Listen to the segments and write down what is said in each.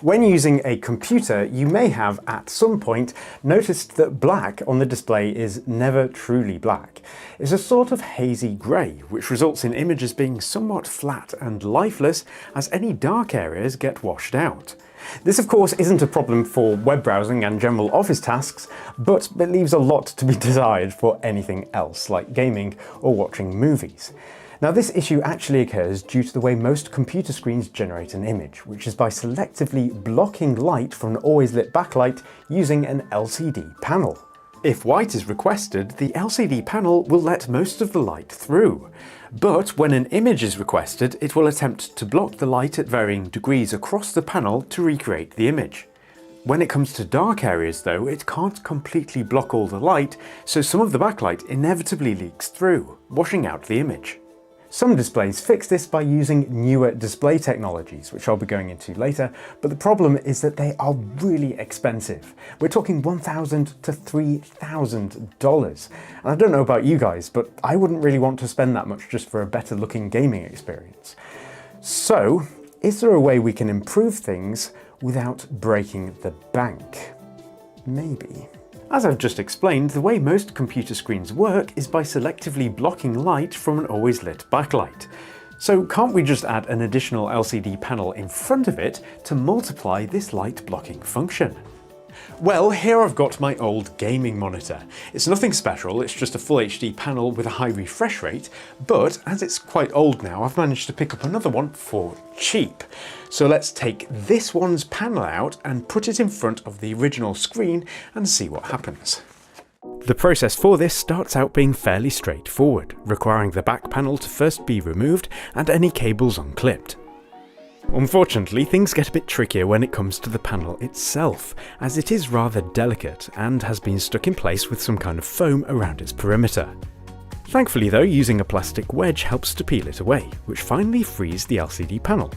When using a computer, you may have, at some point, noticed that black on the display is never truly black. It's a sort of hazy grey, which results in images being somewhat flat and lifeless as any dark areas get washed out. This of course isn't a problem for web browsing and general office tasks, but it leaves a lot to be desired for anything else, like gaming or watching movies. Now this issue actually occurs due to the way most computer screens generate an image, which is by selectively blocking light from an always lit backlight using an LCD panel. If white is requested, the LCD panel will let most of the light through. But when an image is requested, it will attempt to block the light at varying degrees across the panel to recreate the image. When it comes to dark areas though, it can't completely block all the light, so some of the backlight inevitably leaks through, washing out the image. Some displays fix this by using newer display technologies, which I'll be going into later, but the problem is that they are really expensive. We're talking $1,000 to $3,000. And I don't know about you guys, but I wouldn't really want to spend that much just for a better looking gaming experience. So, is there a way we can improve things without breaking the bank? Maybe. As I've just explained, the way most computer screens work is by selectively blocking light from an always lit backlight. So can't we just add an additional LCD panel in front of it to multiply this light blocking function? Well, here I've got my old gaming monitor. It's nothing special, it's just a full HD panel with a high refresh rate, but as it's quite old now, I've managed to pick up another one for cheap. So let's take this one's panel out and put it in front of the original screen and see what happens. The process for this starts out being fairly straightforward, requiring the back panel to first be removed and any cables unclipped. Unfortunately, things get a bit trickier when it comes to the panel itself, as it is rather delicate and has been stuck in place with some kind of foam around its perimeter. Thankfully though, using a plastic wedge helps to peel it away, which finally frees the LCD panel.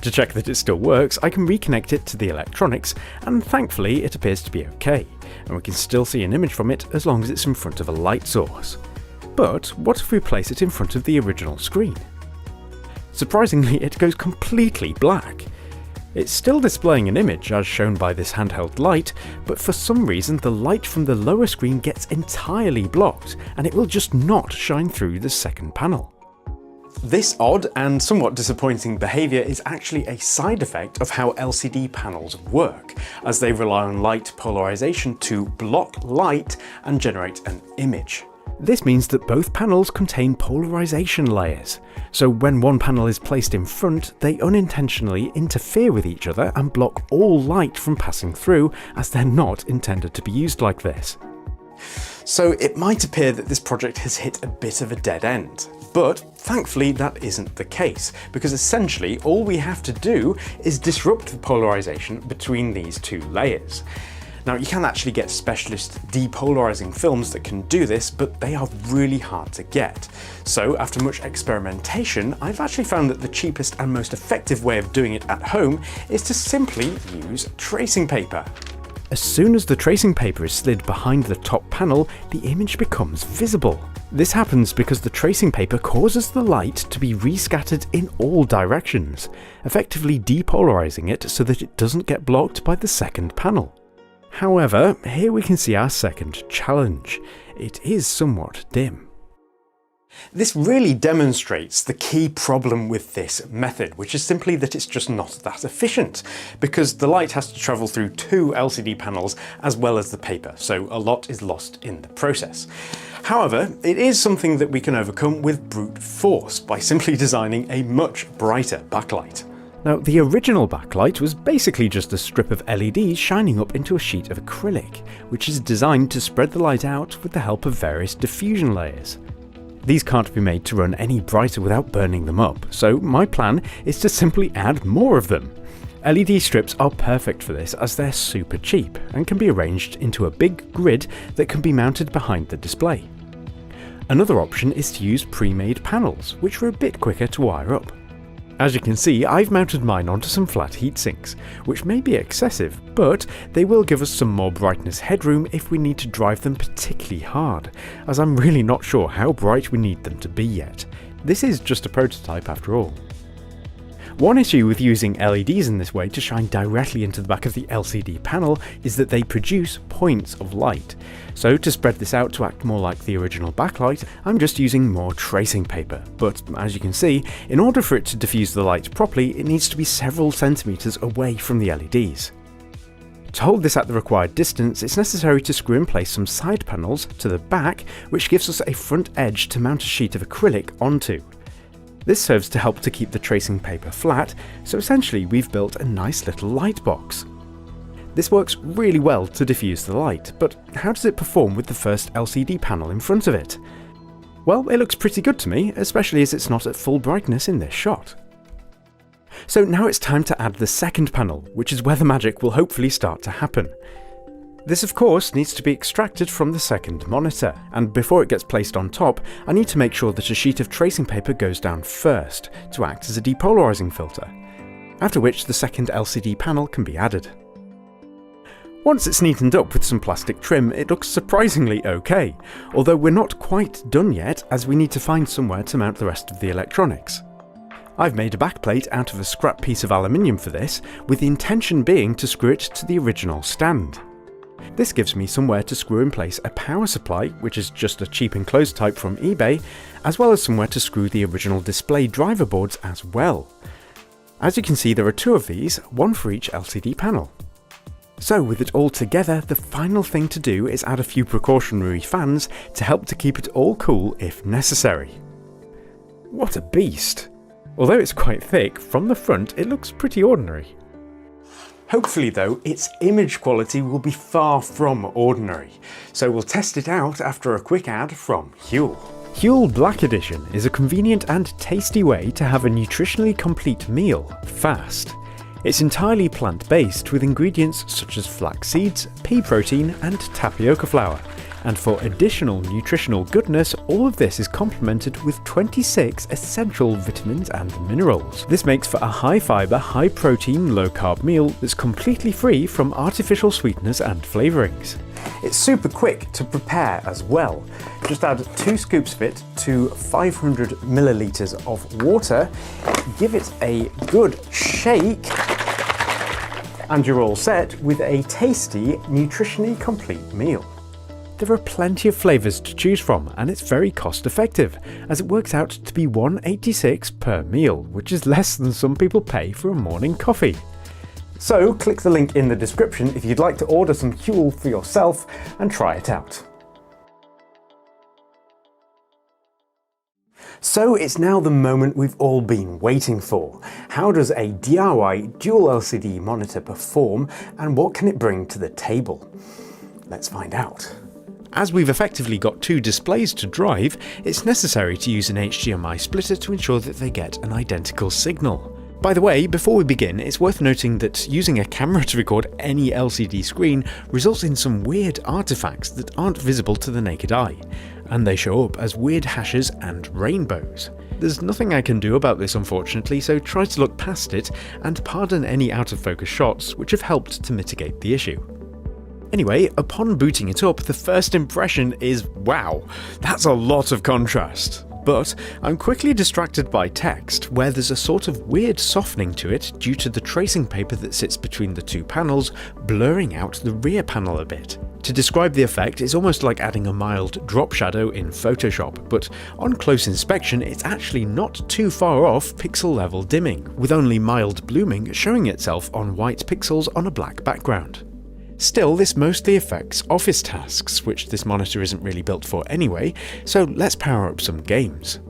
To check that it still works, I can reconnect it to the electronics, and thankfully it appears to be okay, and we can still see an image from it as long as it's in front of a light source. But what if we place it in front of the original screen? Surprisingly, it goes completely black. It's still displaying an image as shown by this handheld light, but for some reason the light from the lower screen gets entirely blocked and it will just not shine through the second panel. This odd and somewhat disappointing behaviour is actually a side effect of how LCD panels work, as they rely on light polarisation to block light and generate an image. This means that both panels contain polarisation layers, so when one panel is placed in front, they unintentionally interfere with each other and block all light from passing through, as they're not intended to be used like this. So it might appear that this project has hit a bit of a dead end, but thankfully that isn't the case, because essentially all we have to do is disrupt the polarisation between these two layers. Now you can actually get specialist depolarizing films that can do this, but they are really hard to get. So after much experimentation, I've actually found that the cheapest and most effective way of doing it at home is to simply use tracing paper. As soon as the tracing paper is slid behind the top panel, the image becomes visible. This happens because the tracing paper causes the light to be rescattered in all directions, effectively depolarizing it so that it doesn't get blocked by the second panel. However, here we can see our second challenge. It is somewhat dim. This really demonstrates the key problem with this method, which is simply that it's just not that efficient, because the light has to travel through two LCD panels as well as the paper, so a lot is lost in the process. However, it is something that we can overcome with brute force by simply designing a much brighter backlight. Now, the original backlight was basically just a strip of LEDs shining up into a sheet of acrylic, which is designed to spread the light out with the help of various diffusion layers. These can't be made to run any brighter without burning them up, so my plan is to simply add more of them. LED strips are perfect for this as they're super cheap and can be arranged into a big grid that can be mounted behind the display. Another option is to use pre-made panels, which are a bit quicker to wire up. As you can see, I've mounted mine onto some flat heatsinks, which may be excessive, but they will give us some more brightness headroom if we need to drive them particularly hard, as I'm really not sure how bright we need them to be yet. This is just a prototype after all. One issue with using LEDs in this way to shine directly into the back of the LCD panel is that they produce points of light. So to spread this out to act more like the original backlight, I'm just using more tracing paper. But as you can see, in order for it to diffuse the light properly, it needs to be several centimeters away from the LEDs. To hold this at the required distance, it's necessary to screw in place some side panels to the back, which gives us a front edge to mount a sheet of acrylic onto. This serves to help to keep the tracing paper flat, so essentially we've built a nice little light box. This works really well to diffuse the light, but how does it perform with the first LCD panel in front of it? Well, it looks pretty good to me, especially as it's not at full brightness in this shot. So now it's time to add the second panel, which is where the magic will hopefully start to happen. This of course needs to be extracted from the second monitor, and before it gets placed on top, I need to make sure that a sheet of tracing paper goes down first, to act as a depolarizing filter, after which the second LCD panel can be added. Once it's neatened up with some plastic trim, it looks surprisingly okay, although we're not quite done yet as we need to find somewhere to mount the rest of the electronics. I've made a backplate out of a scrap piece of aluminium for this, with the intention being to screw it to the original stand. This gives me somewhere to screw in place a power supply, which is just a cheap enclosed type from eBay, as well as somewhere to screw the original display driver boards as well. As you can see, there are two of these, one for each LCD panel. So with it all together, the final thing to do is add a few precautionary fans to help to keep it all cool if necessary. What a beast! Although it's quite thick, from the front it looks pretty ordinary. Hopefully though, its image quality will be far from ordinary, so we'll test it out after a quick ad from Huel. Huel Black Edition is a convenient and tasty way to have a nutritionally complete meal, fast. It's entirely plant-based with ingredients such as flax seeds, pea protein and tapioca flour. And for additional nutritional goodness, all of this is complemented with 26 essential vitamins and minerals. This makes for a high-fibre, high-protein, low-carb meal that's completely free from artificial sweeteners and flavourings. It's super quick to prepare as well. Just add 2 scoops of it to 500 millilitres of water, give it a good shake, and you're all set with a tasty, nutritionally complete meal. There are plenty of flavours to choose from, and it's very cost effective, as it works out to be $1.86 per meal, which is less than some people pay for a morning coffee. So click the link in the description if you'd like to order some Huel for yourself and try it out. So it's now the moment we've all been waiting for. How does a DIY dual LCD monitor perform, and what can it bring to the table? Let's find out. As we've effectively got 2 displays to drive, it's necessary to use an HDMI splitter to ensure that they get an identical signal. By the way, before we begin, it's worth noting that using a camera to record any LCD screen results in some weird artifacts that aren't visible to the naked eye, and they show up as weird hashes and rainbows. There's nothing I can do about this unfortunately, so try to look past it and pardon any out of focus shots which have helped to mitigate the issue. Anyway, upon booting it up, the first impression is wow, that's a lot of contrast. But I'm quickly distracted by text, where there's a sort of weird softening to it due to the tracing paper that sits between the 2 panels, blurring out the rear panel a bit. To describe the effect, it's almost like adding a mild drop shadow in Photoshop, but on close inspection it's actually not too far off pixel level dimming, with only mild blooming showing itself on white pixels on a black background. Still, this mostly affects office tasks, which this monitor isn't really built for anyway, so let's power up some games.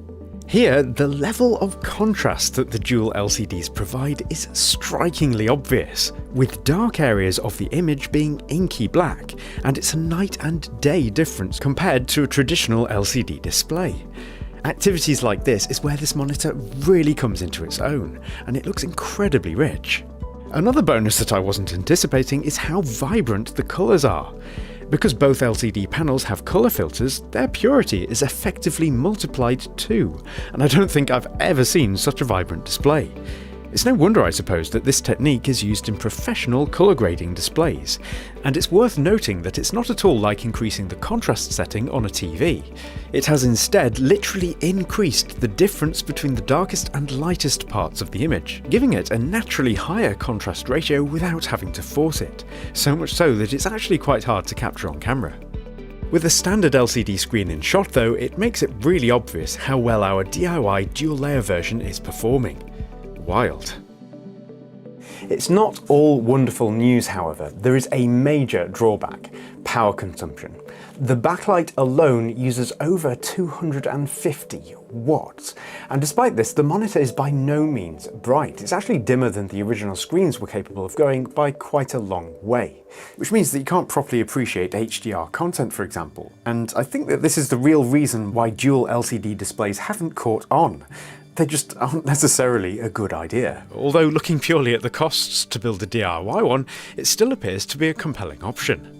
Here, the level of contrast that the dual LCDs provide is strikingly obvious, with dark areas of the image being inky black, and it's a night and day difference compared to a traditional LCD display. Activities like this is where this monitor really comes into its own, and it looks incredibly rich. Another bonus that I wasn't anticipating is how vibrant the colours are. Because both LCD panels have colour filters, their purity is effectively multiplied too, and I don't think I've ever seen such a vibrant display. It's no wonder, I suppose, that this technique is used in professional colour grading displays, and it's worth noting that it's not at all like increasing the contrast setting on a TV. It has instead literally increased the difference between the darkest and lightest parts of the image, giving it a naturally higher contrast ratio without having to force it, so much so that it's actually quite hard to capture on camera. With a standard LCD screen in shot though, it makes it really obvious how well our DIY dual layer version is performing. Wild. It's not all wonderful news, however. There is a major drawback: power consumption. The backlight alone uses over 250 watts, and despite this, the monitor is by no means bright. It's actually dimmer than the original screens were capable of going by quite a long way, which means that you can't properly appreciate HDR content, for example. And I think that this is the real reason why dual LCD displays haven't caught on. They just aren't necessarily a good idea. Although looking purely at the costs to build a DIY one, it still appears to be a compelling option.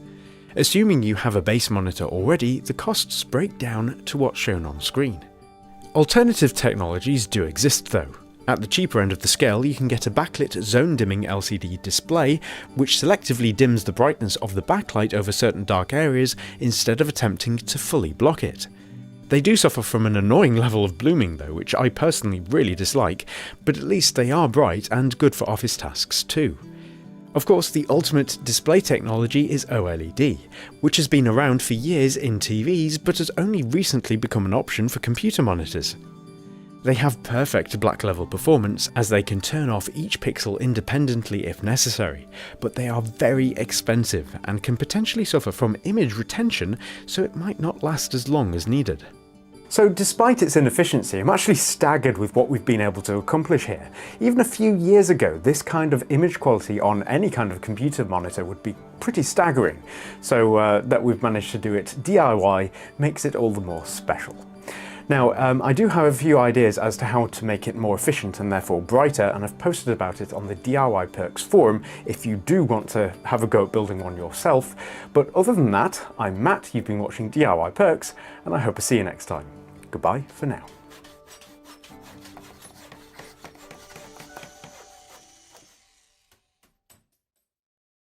Assuming you have a base monitor already, the costs break down to what's shown on screen. Alternative technologies do exist though. At the cheaper end of the scale, you can get a backlit zone-dimming LCD display, which selectively dims the brightness of the backlight over certain dark areas instead of attempting to fully block it. They do suffer from an annoying level of blooming though, which I personally really dislike, but at least they are bright and good for office tasks too. Of course, the ultimate display technology is OLED, which has been around for years in TVs but has only recently become an option for computer monitors. They have perfect black level performance as they can turn off each pixel independently if necessary, but they are very expensive and can potentially suffer from image retention, so it might not last as long as needed. So despite its inefficiency, I'm actually staggered with what we've been able to accomplish here. Even a few years ago, this kind of image quality on any kind of computer monitor would be pretty staggering. So that we've managed to do it DIY makes it all the more special. Now, I do have a few ideas as to how to make it more efficient and therefore brighter, and I've posted about it on the DIY Perks forum if you do want to have a go at building one yourself. But other than that, I'm Matt, you've been watching DIY Perks, and I hope to see you next time. Goodbye for now.